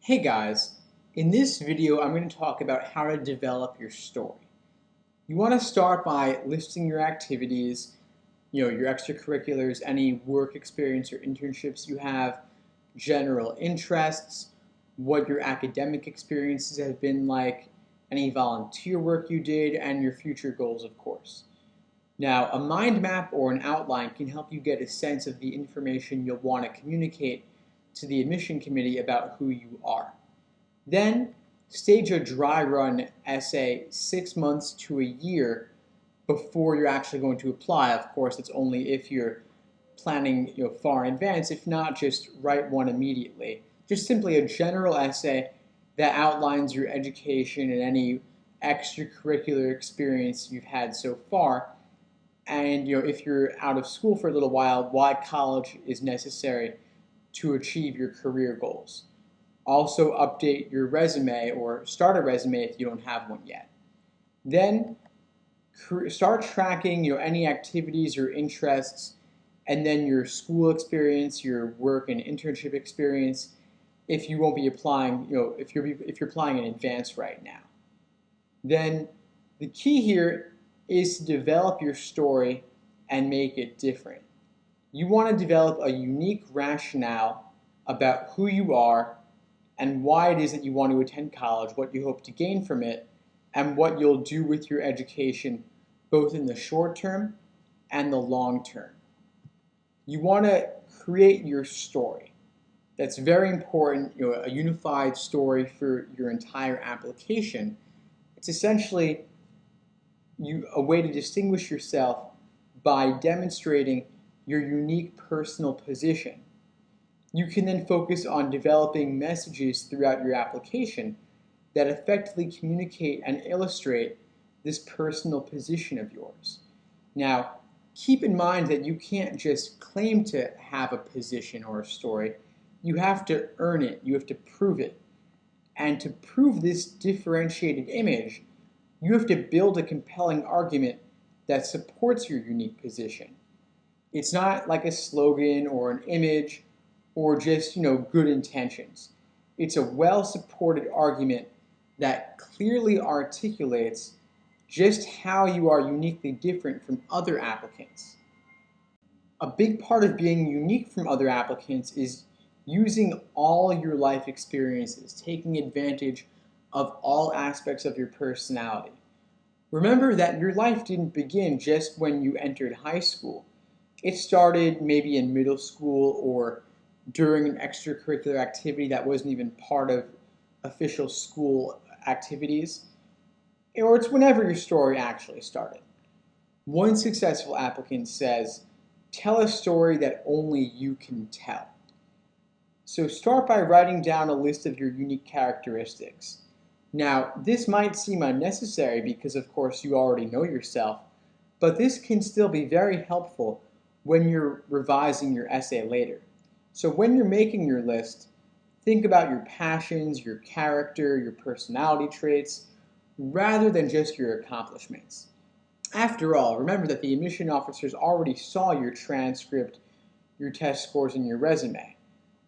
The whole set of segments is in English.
Hey guys, in this video I'm going to talk about how to develop your story. You want to start by listing your activities, your extracurriculars, any work experience or internships you have, general interests, what your academic experiences have been like, any volunteer work you did, and your future goals, of course. Now, a mind map or an outline can help you get a sense of the information you'll want to communicate to the admission committee about who you are. Then, stage a dry run essay 6 months to a year before you're actually going to apply. Of course, it's only if you're planning far in advance. If not, just write one immediately. Just simply a general essay that outlines your education and any extracurricular experience you've had so far. And if you're out of school for a little while, why college is necessary to achieve your career goals. Also update your resume or start a resume if you don't have one yet. Then start tracking any activities or interests, and then your school experience, your work and internship experience if you won't be applying, if you're applying in advance right now. Then the key here is to develop your story and make it different. You want to develop a unique rationale about who you are and why it is that you want to attend college, what you hope to gain from it, and what you'll do with your education both in the short term and the long term. You want to create your story. That's very important, a unified story for your entire application. It's essentially a way to distinguish yourself by demonstrating your unique personal position. You can then focus on developing messages throughout your application that effectively communicate and illustrate this personal position of yours. Now, keep in mind that you can't just claim to have a position or a story. You have to earn it. You have to prove it. And to prove this differentiated image, you have to build a compelling argument that supports your unique position. It's not like a slogan or an image or just, good intentions. It's a well-supported argument that clearly articulates just how you are uniquely different from other applicants. A big part of being unique from other applicants is using all your life experiences, taking advantage of all aspects of your personality. Remember that your life didn't begin just when you entered high school. It started maybe in middle school or during an extracurricular activity that wasn't even part of official school activities, or it's whenever your story actually started. One successful applicant says, "Tell a story that only you can tell." So start by writing down a list of your unique characteristics. Now, this might seem unnecessary because, of course, you already know yourself, but this can still be very helpful when you're revising your essay later. So when you're making your list, think about your passions, your character, your personality traits, rather than just your accomplishments. After all, remember that the admission officers already saw your transcript, your test scores, and your resume.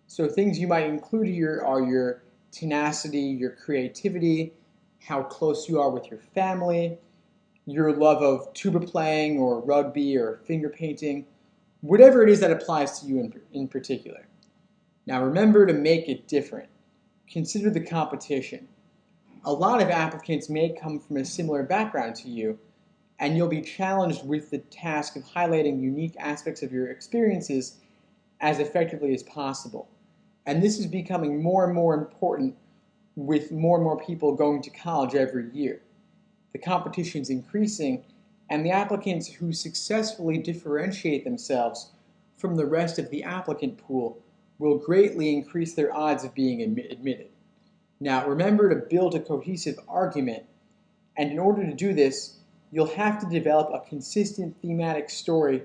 So things you might include here are your tenacity, your creativity, how close you are with your family, your love of tuba playing or rugby or finger painting, whatever it is that applies to you in particular. Now remember to make it different. Consider the competition. A lot of applicants may come from a similar background to you, and you'll be challenged with the task of highlighting unique aspects of your experiences as effectively as possible. And this is becoming more and more important with more and more people going to college every year. The competition is increasing, and the applicants who successfully differentiate themselves from the rest of the applicant pool will greatly increase their odds of being admitted. Now, remember to build a cohesive argument, and in order to do this, you'll have to develop a consistent thematic story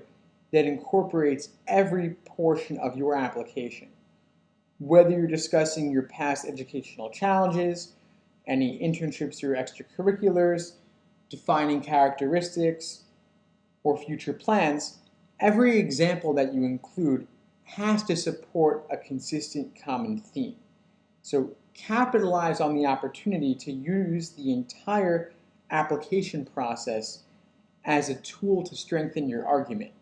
that incorporates every portion of your application. Whether you're discussing your past educational challenges, any internships or extracurriculars, defining characteristics, or future plans, every example that you include has to support a consistent common theme. So capitalize on the opportunity to use the entire application process as a tool to strengthen your argument.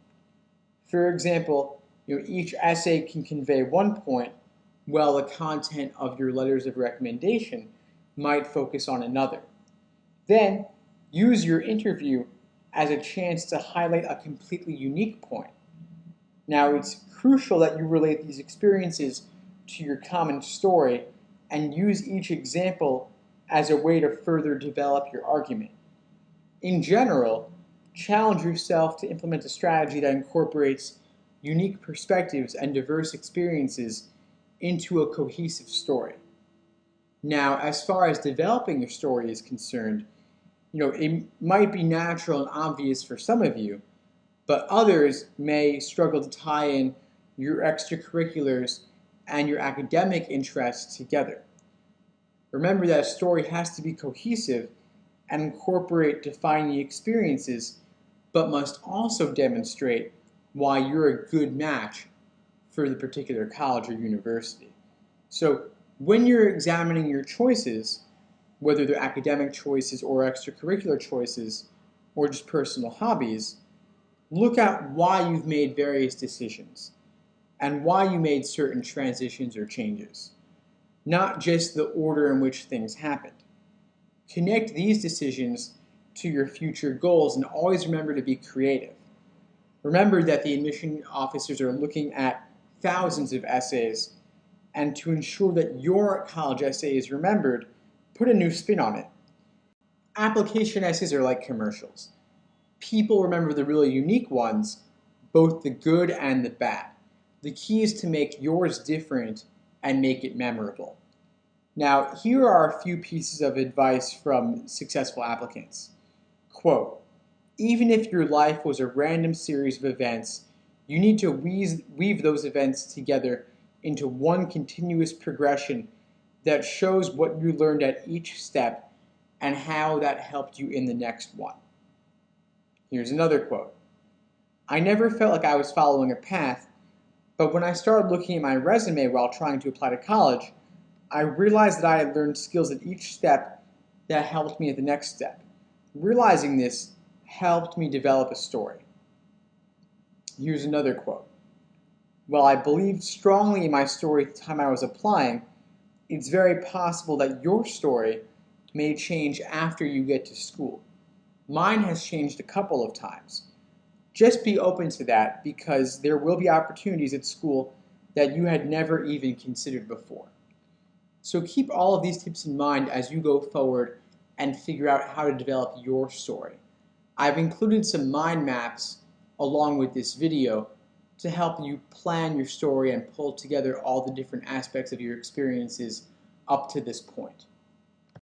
For example, each essay can convey one point, while the content of your letters of recommendation might focus on another. Then, use your interview as a chance to highlight a completely unique point. Now, it's crucial that you relate these experiences to your common story and use each example as a way to further develop your argument. In general, challenge yourself to implement a strategy that incorporates unique perspectives and diverse experiences into a cohesive story. Now, as far as developing your story is concerned, it might be natural and obvious for some of you, but others may struggle to tie in your extracurriculars and your academic interests together. Remember that a story has to be cohesive and incorporate defining experiences, but must also demonstrate why you're a good match for the particular college or university. So when you're examining your choices, whether they're academic choices or extracurricular choices, or just personal hobbies, look at why you've made various decisions and why you made certain transitions or changes, not just the order in which things happened. Connect these decisions to your future goals and always remember to be creative. Remember that the admission officers are looking at thousands of essays, and to ensure that your college essay is remembered, put a new spin on it. Application essays are like commercials. People remember the really unique ones, both the good and the bad. The key is to make yours different and make it memorable. Now, here are a few pieces of advice from successful applicants. Quote, even if your life was a random series of events, you need to weave those events together into one continuous progression that shows what you learned at each step and how that helped you in the next one. Here's another quote. I never felt like I was following a path, but when I started looking at my resume while trying to apply to college, I realized that I had learned skills at each step that helped me at the next step. Realizing this helped me develop a story. Here's another quote. While I believed strongly in my story at the time I was applying, it's very possible that your story may change after you get to school. Mine has changed a couple of times. Just be open to that because there will be opportunities at school that you had never even considered before. So keep all of these tips in mind as you go forward and figure out how to develop your story. I've included some mind maps along with this video to help you plan your story and pull together all the different aspects of your experiences up to this point.